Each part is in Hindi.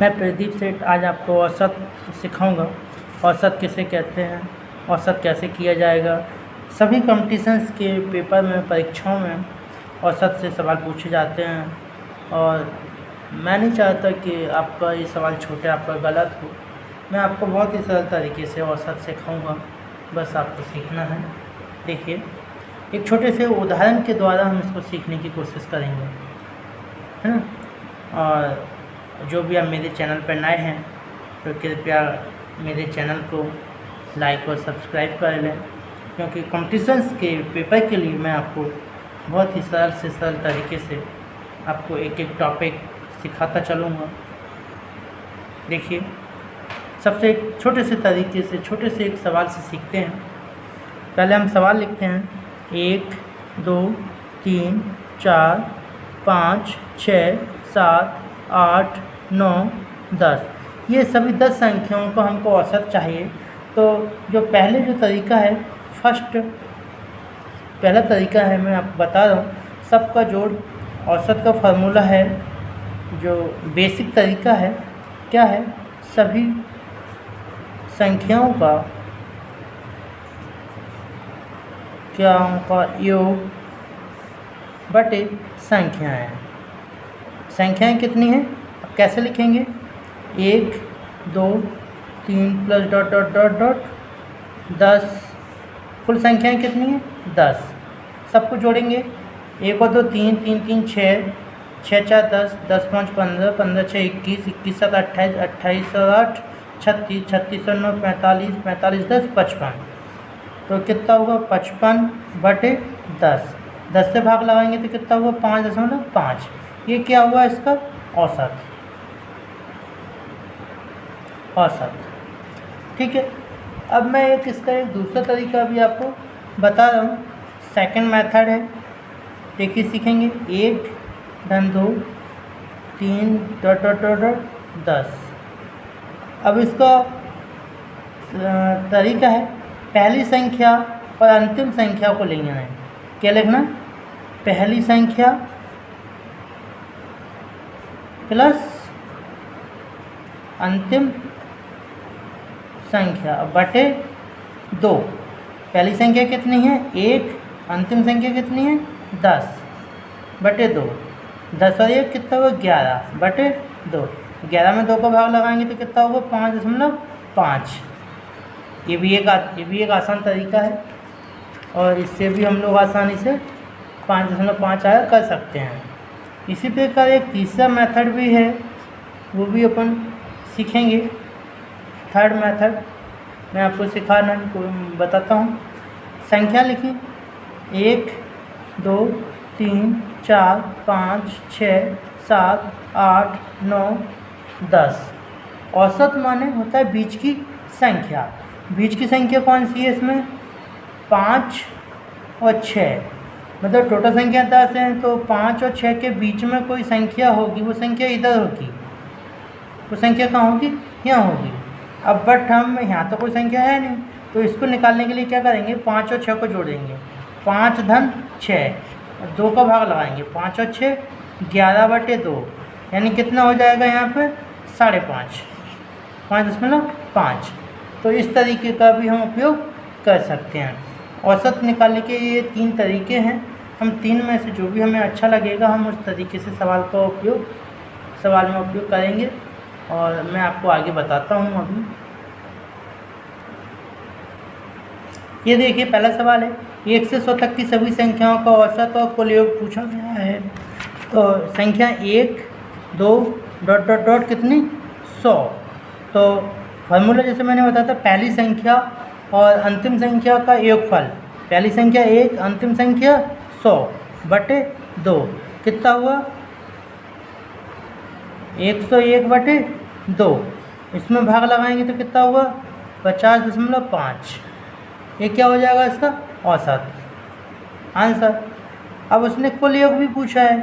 मैं प्रदीप सेठ आज आपको औसत सिखाऊंगा। औसत किसे कहते हैं, औसत कैसे किया जाएगा। सभी कॉम्पिटिशन्स के पेपर में, परीक्षाओं में औसत से सवाल पूछे जाते हैं और मैं नहीं चाहता कि आपका ये सवाल छोटे, आपका गलत हो। मैं आपको बहुत ही सरल तरीके से औसत सिखाऊंगा, बस आपको सीखना है। देखिए, एक छोटे से उदाहरण के द्वारा हम इसको सीखने की कोशिश करेंगे, है ना। और जो भी आप मेरे चैनल पर नए हैं तो कृपया मेरे चैनल को लाइक और सब्सक्राइब कर लें, क्योंकि कॉम्पिटिशन्स के पेपर के लिए मैं आपको बहुत ही सरल से सरल तरीके से आपको एक एक टॉपिक सिखाता चलूँगा। देखिए, सबसे एक छोटे से तरीके से, छोटे से एक सवाल से सीखते हैं। पहले हम सवाल लिखते हैं। 1 2 3 4 5 6 7 8 9 10, ये सभी 10 संख्याओं का हमको औसत चाहिए। तो जो तरीका है, पहला तरीका है, मैं आपको बता रहा हूँ, सबका जोड़ औसत का फार्मूला है। जो बेसिक तरीका है क्या है, सभी संख्याओं का योग बटे संख्याएं। संख्याएं कितनी हैं, अब कैसे लिखेंगे। 1 2 3 plus dot dot dot dot 10, कुल संख्याएं कितनी हैं 10। सबको जोड़ेंगे। 1 और 2 3, 3 3 6, 6 4 10, 10 5 15, 15 6 21, 21 7 28, 28 और 8 36, 36 और 9 45, 45 10 55। तो कितना होगा 55 बटे 10। 10 से भाग लगाएंगे तो कितना हुआ 5.5। ये क्या हुआ इसका औसत। ठीक है। अब मैं इसका एक दूसरा तरीका भी आपको बता रहा हूँ। सेकंड मेथड है, देखिए सीखेंगे। 1 धन 2 3 डॉट डॉट डॉट डॉट 10। अब इसका तरीका है, पहली संख्या और अंतिम संख्या को लेना है। क्या लिखना, पहली संख्या प्लस अंतिम संख्या बटे 2। पहली संख्या कितनी है 1, अंतिम संख्या कितनी है 10 बटे 2। 10 और 1 कितना होगा 11 बटे 2। 11 में 2 का भाग लगाएंगे तो कितना होगा 5.5। ये भी एक आसान तरीका है और इससे भी हम लोग आसानी से 5.5 आया कर सकते हैं। इसी प्रकार एक तीसरा मेथड भी है, वो भी अपन सीखेंगे। थर्ड मेथड मैं आपको सिखाना बताता हूँ। संख्या लिखिए। 1 2 3 4 5 6 7 8 9 10। औसत माने होता है बीच की संख्या। बीच की संख्या कौन सी है इसमें, 5 और 6। मतलब टोटल संख्या 10 है, तो 5 और 6 के बीच में कोई संख्या होगी, वो संख्या इधर होगी। वो संख्या कहाँ होगी, यहाँ होगी। अब बट हम यहाँ तो कोई संख्या है नहीं, तो इसको निकालने के लिए क्या करेंगे, 5 और 6 को जोड़ेंगे। 5 धन 6, 2 का भाग लगाएंगे। 5 और 6 11 बटे 2, यानी कितना हो जाएगा यहाँ पे 5.5, 5.5। तो इस तरीके का भी हम उपयोग कर सकते हैं। औसत निकालने के ये 3 तरीके हैं। हम 3 में से जो भी हमें अच्छा लगेगा हम उस तरीके से सवाल में उपयोग करेंगे और मैं आपको आगे बताता हूँ। अभी ये देखिए, पहला सवाल है, 1 से 100 तक की सभी संख्याओं का औसत और कुल योग पूछा गया है। तो संख्या 1 2 डॉट डॉट डॉट कितनी 100। तो फार्मूला जैसे मैंने बताया था, पहली संख्या और अंतिम संख्या का योगफल। पहली संख्या 1, अंतिम संख्या 100 बटे 2, कितना हुआ 101 बटे 2। इसमें भाग लगाएंगे तो कितना हुआ 50.5। ये क्या हो जाएगा इसका औसत आंसर। अब उसने कुल योग भी पूछा है।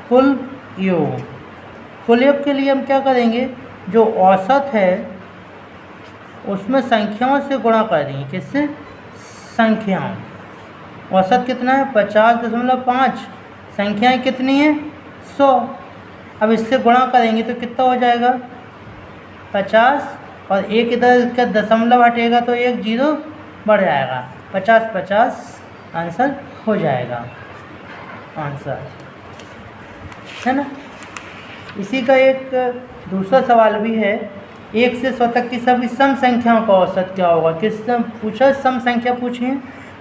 कुल योग के लिए हम क्या करेंगे, जो औसत है उसमें संख्याओं से गुणा कर देंगे। किससे, संख्याओं। औसत कितना है 50.5, संख्याएं कितनी हैं 100। अब इससे गुणा करेंगे तो कितना हो जाएगा 50, और एक इधर का दशमलव हटेगा तो एक जीरो बढ़ जाएगा, 50 50 आंसर हो जाएगा आंसर, है ना। इसी का एक दूसरा सवाल भी है, 1 से 100 तक की सभी सम संख्याओं का औसत क्या होगा। किस पूछा, सम संख्या पूछी है,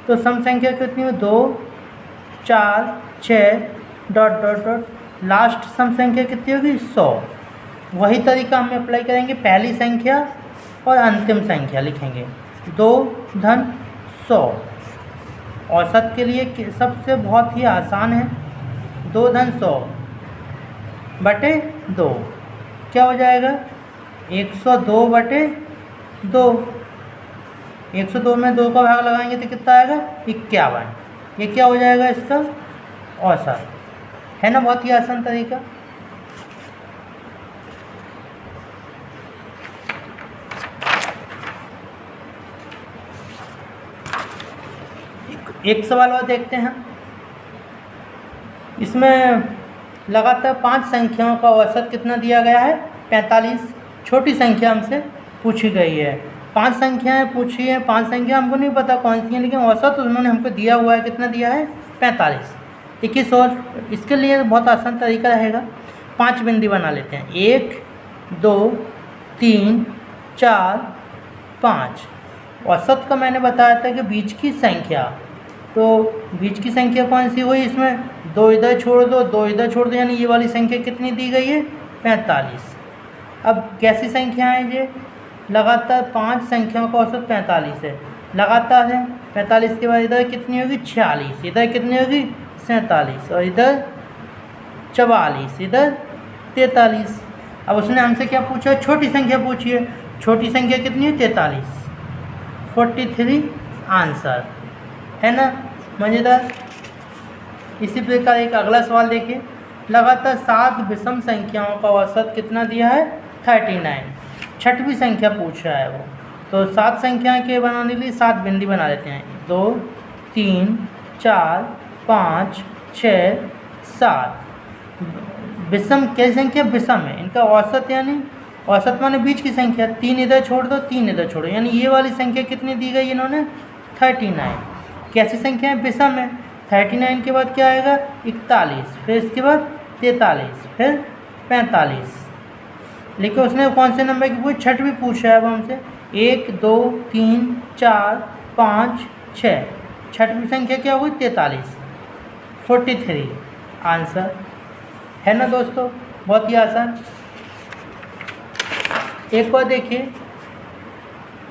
तो सम संख्या कितनी है 2 4 6 डॉट डॉट डॉट, लास्ट सम संख्या कितनी होगी 100। वही तरीका हम अप्लाई करेंगे, पहली संख्या और अंतिम संख्या लिखेंगे 2 धन 100। औसत के लिए सबसे बहुत ही आसान है, 2 धन 100 बटे 2 क्या हो जाएगा 102 बटे 2। 102 में 2 का भाग लगाएंगे तो कितना आएगा 51। ये क्या हो जाएगा इसका औसत, है ना। बहुत ही आसान तरीका। एक सवाल और देखते हैं। इसमें लगातार 5 संख्याओं का औसत कितना दिया गया है 45। छोटी संख्या हमसे पूछी गई है, 5 संख्याएं पूछी है, 5 संख्या हमको नहीं पता कौन सी है, लेकिन औसत उन्होंने हमको दिया हुआ है, कितना दिया है 45। 21 और इसके लिए बहुत आसान तरीका रहेगा, 5 बिंदी बना लेते हैं, 1 2 3 4 5। औसत का मैंने बताया था कि बीच की संख्या, तो बीच की संख्या कौन सी हुई, इसमें 2 इधर छोड़ दो 2 इधर छोड़ दो, यानी ये वाली संख्या कितनी दी गई है 45। अब कैसी संख्या है ये, लगातार 5 संख्याओं का औसत 45 है, लगातार है। 45 के बाद इधर कितनी होगी 46, इधर कितनी होगी 47, और इधर 44, इधर 43। अब उसने हमसे क्या पूछा, छोटी संख्या पूछी है, छोटी संख्या कितनी है 43, 43 आंसर, है ना। मज़ेदार। इसी प्रकार एक अगला सवाल देखिए, लगातार 7 विषम संख्याओं का औसत कितना दिया है 39। छठवीं संख्या पूछ रहा है वो, तो 7 संख्याएं के बनाने के लिए 7 बिंदी बना लेते हैं, 2 3 4 5 6 7। विषम क्या संख्या, विषम है, इनका औसत यानी औसत माने बीच की संख्या, 3 इधर छोड़ दो 3 इधर छोड़ो, यानी ये वाली संख्या कितनी दी गई इन्होंने 39। कैसी संख्या है, विषम है। 39 के बाद क्या आएगा 41, फिर इसके बाद 43, फिर 45। लेकिन उसने कौन से नंबर की पूछ, छठवीं पूछा है वो हमसे, 1 2 3 4 5 6, छठवीं संख्या क्या होगी 43, 43 आंसर, है ना दोस्तों। बहुत ही आसान। एक और देखिए,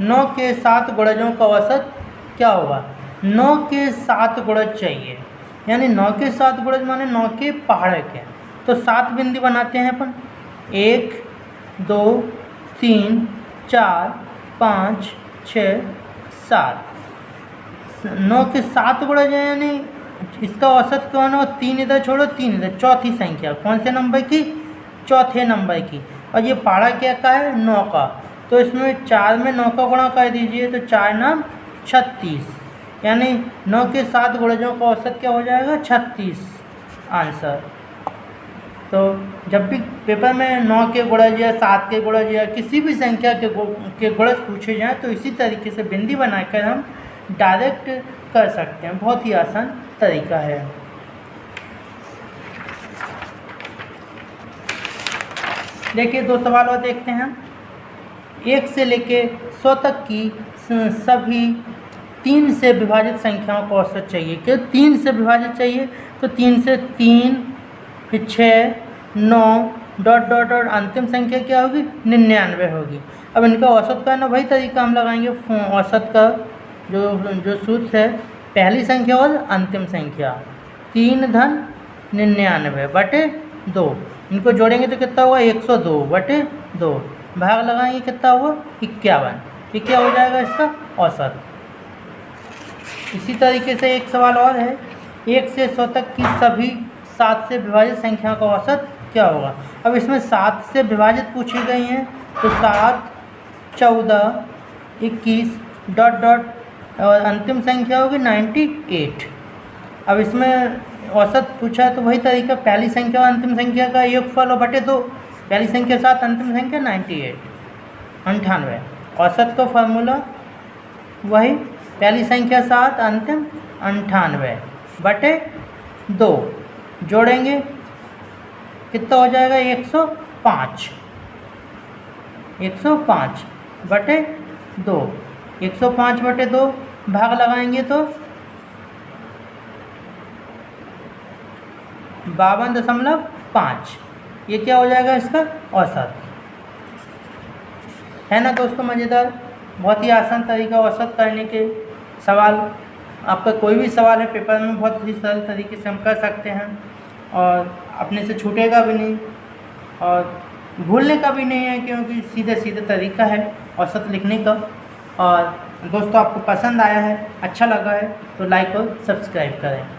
9 के 7 गुणजों का औसत क्या होगा। 9 के 7 गुणज चाहिए, यानी 9 के 7 गुणज माने 9 के पहाड़क है, तो 7 बिंदी बनाते हैं अपन, 1 2 3 4 5 6 7। 9 के 7 गुणज है, यानी इसका औसत कौन हो, 3 इधर छोड़ो 3 इधर, चौथी संख्या कौन से नंबर की, चौथे नंबर की। और ये पहाड़ा क्या का है 9 का, तो इसमें 4 में 9 का गुणा कर दीजिए, तो 4 9 36, यानी 9 के 7 गुणजों का औसत क्या हो जाएगा 36 आंसर। तो जब भी पेपर में 9 के गुणज या 7 के गुणज या किसी भी संख्या के गुणज पूछे जाएँ, तो इसी तरीके से बिंदी बनाकर हम डायरेक्ट कर सकते हैं, बहुत ही आसान तरीका है। देखिए 2 सवाल और देखते हैं। 1 से लेके 100 तक की सभी 3 से विभाजित संख्याओं का औसत चाहिए। क्यों 3 से विभाजित चाहिए, तो 3 से 3, फिर 6 9 डॉट डॉट डॉट, अंतिम संख्या क्या होगी 99 होगी। अब इनका औसत का ना वही तरीका हम लगाएंगे, औसत का जो सूत्र है, पहली संख्या और अंतिम संख्या, 3 धन 99 बटे 2, इनको जोड़ेंगे तो कितना होगा 102 बटे 2, भाग लगाएंगे कितना होगा 51। ये क्या हो जाएगा इसका औसत। इसी तरीके से एक सवाल और है, 1 से 100 तक की सभी 7 से विभाजित संख्याओं का औसत क्या होगा। अब इसमें 7 से विभाजित पूछी गई हैं, तो 7 14 21 डॉट डॉट, और अंतिम संख्या होगी 98। अब इसमें औसत पूछा है तो वही तरीका, पहली संख्या और अंतिम संख्या का योगफल और बटे 2। पहली संख्या 7, अंतिम संख्या 98। औसत का फॉर्मूला वही, पहली संख्या 7, अंतिम 98 बटे 2, जोड़ेंगे कितना हो जाएगा 105 बटे 2। 105 बटे 2 भाग लगाएंगे तो 52.5, ये क्या हो जाएगा इसका औसत। है ना दोस्तों मज़ेदार, बहुत ही आसान तरीका औसत करने के। सवाल आपका कोई भी सवाल है पेपर में बहुत ही सरल तरीके से हम कर सकते हैं और अपने से छूटेगा भी नहीं और भूलने का भी नहीं है, क्योंकि सीधे सीधे तरीका है औसत लिखने का। और दोस्तों आपको पसंद आया है, अच्छा लगा है तो लाइक और सब्सक्राइब करें।